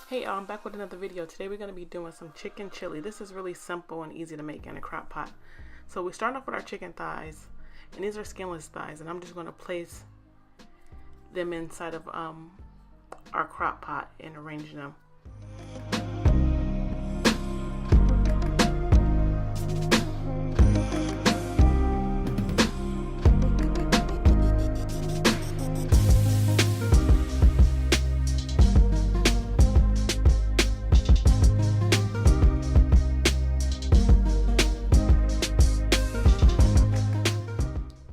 Hey, I'm back with another video. Today we're going to be doing some chicken chili. This is really simple and easy to make in a crock pot. So we start off with our chicken thighs, and these are skinless thighs, and I'm just going to place them inside of our crock pot and arrange them.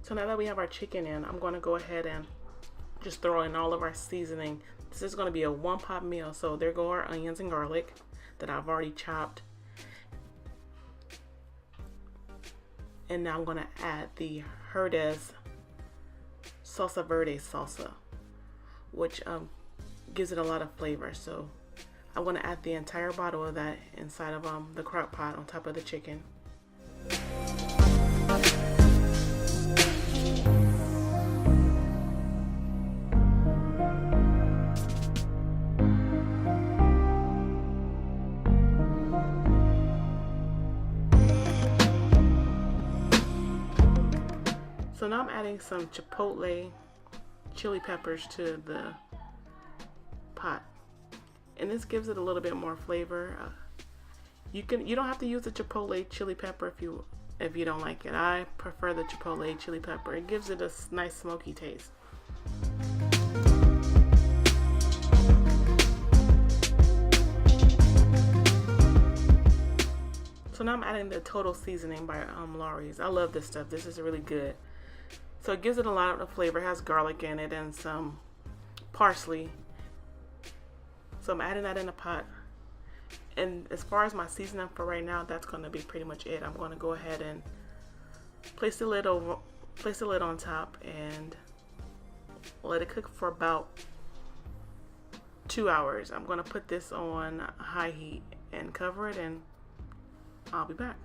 So now that we have our chicken in, I'm going to go ahead and just throw in all of our seasoning. This is going to be a one-pot meal. So there go our onions and garlic that I've already chopped. And now I'm going to add the Herdez salsa verde salsa, which gives it a lot of flavor. So I'm going to add the entire bottle of that inside of the crock pot on top of the chicken. So now I'm adding some chipotle chili peppers to the pot, and this gives it a little bit more flavor. You don't have to use the chipotle chili pepper if you don't like it. I prefer the chipotle chili pepper. It gives it a nice smoky taste. So now I'm adding the total seasoning by Lawry's. I love this stuff. This is really good. So it gives it a lot of flavor. It has garlic in it and some parsley. So I'm adding that in the pot. And as far as my seasoning for right now, that's going to be pretty much it. I'm going to go ahead and place the lid on top and let it cook for about 2 hours. I'm going to put this on high heat and cover it, and I'll be back.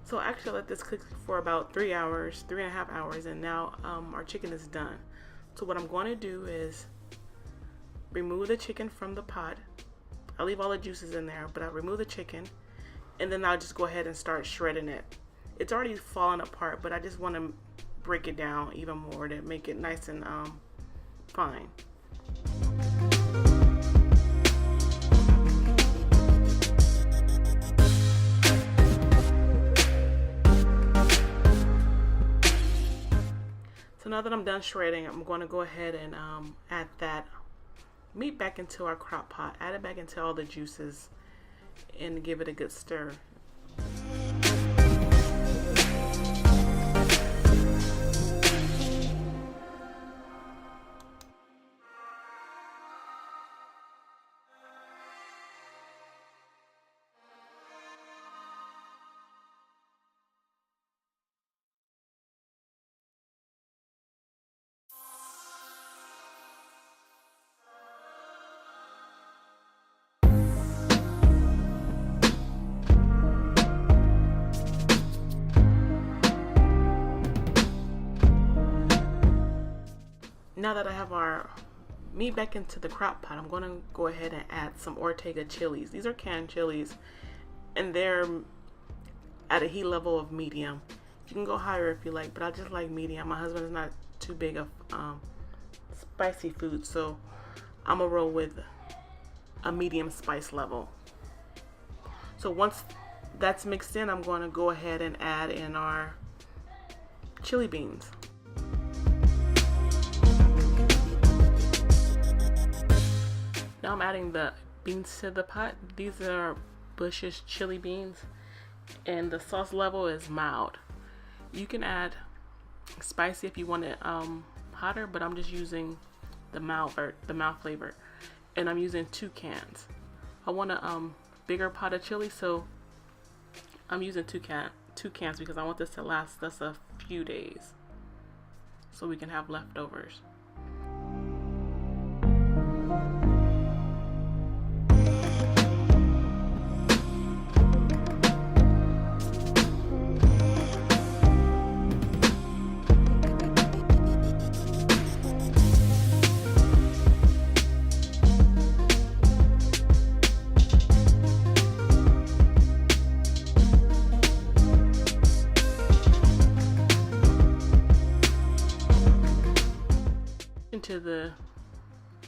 So actually I let this cook for about 3.5 hours, and now our chicken is done. So what I'm going to do is remove the chicken from the pot. I leave all the juices in there, but I remove the chicken, and then I'll just go ahead and start shredding it. It's already fallen apart, but I just want to break it down even more to make it nice and fine. So now that I'm done shredding, I'm going to go ahead and add that meat back into our crock pot. Add it back into all the juices and give it a good stir. Now that I have our meat back into the crock pot, I'm going to go ahead and add some Ortega chilies. These are canned chilies, and they're at a heat level of medium. You can go higher if you like, but I just like medium. My husband is not too big of spicy food, so I'm going to roll with a medium spice level. So once that's mixed in, I'm going to go ahead and add in our chili beans. Now I'm adding the beans to the pot. These are Bush's chili beans, and the sauce level is mild. You can add spicy if you want it hotter, but I'm just using the mild flavor, and I'm using 2 cans. I want a bigger pot of chili, so I'm using two cans because I want this to last us a few days, so we can have leftovers. addition to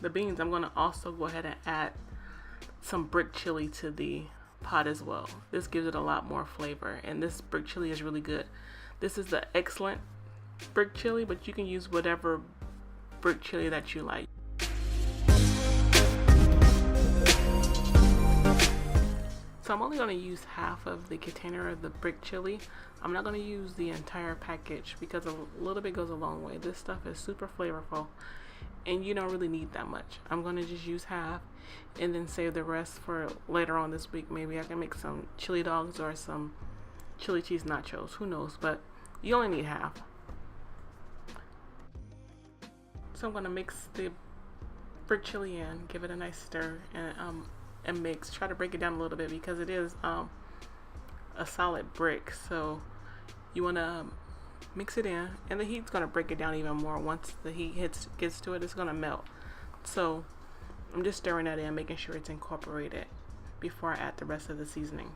the beans, I'm going to also go ahead and add some brick chili to the pot as well. This gives it a lot more flavor, and this brick chili is really good. This is the excellent brick chili, but you can use whatever brick chili that you like. So I'm only going to use half of the container of the brick chili. I'm not going to use the entire package because a little bit goes a long way. This stuff is super flavorful and you don't really need that much. I'm going to just use half and then save the rest for later on this week. Maybe I can make some chili dogs or some chili cheese nachos. Who knows? But you only need half. So I'm going to mix the brick chili in, give it a nice stir, and mix. Try to break it down a little bit because it is a solid brick, so you want to mix it in, and the heat's going to break it down even more. Once the heat gets to it, it's going to melt. So I'm just stirring that in, making sure it's incorporated before I add the rest of the seasoning.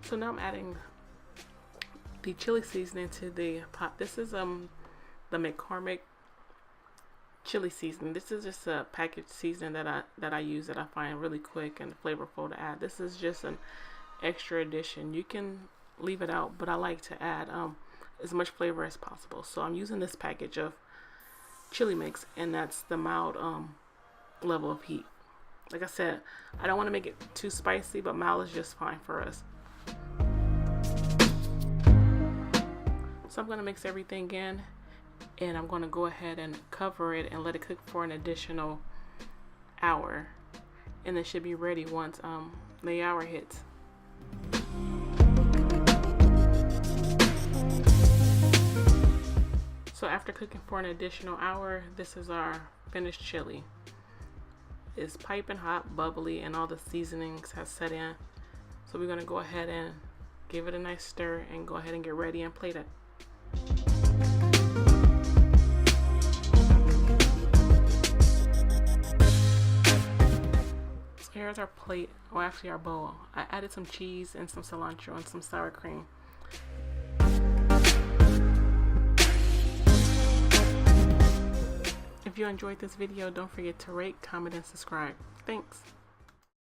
So now I'm adding the chili seasoning to the pot. This is the McCormick chili seasoning. This is just a packaged seasoning that I use, that I find really quick and flavorful to add. This is just an extra addition. You can leave it out, but I like to add as much flavor as possible. So I'm using this package of chili mix, and that's the mild level of heat. Like I said, I don't want to make it too spicy, but mild is just fine for us. So I'm going to mix everything in, and I'm going to go ahead and cover it and let it cook for an additional hour, and it should be ready once the hour hits. So after cooking for an additional hour, this is our finished chili. It's piping hot, bubbly, and all the seasonings have set in. So we're going to go ahead and give it a nice stir and go ahead and get ready and plate it. So here's our plate, or actually our bowl. I added some cheese and some cilantro and some sour cream. If you enjoyed this video, don't forget to rate, comment, and subscribe. Thanks.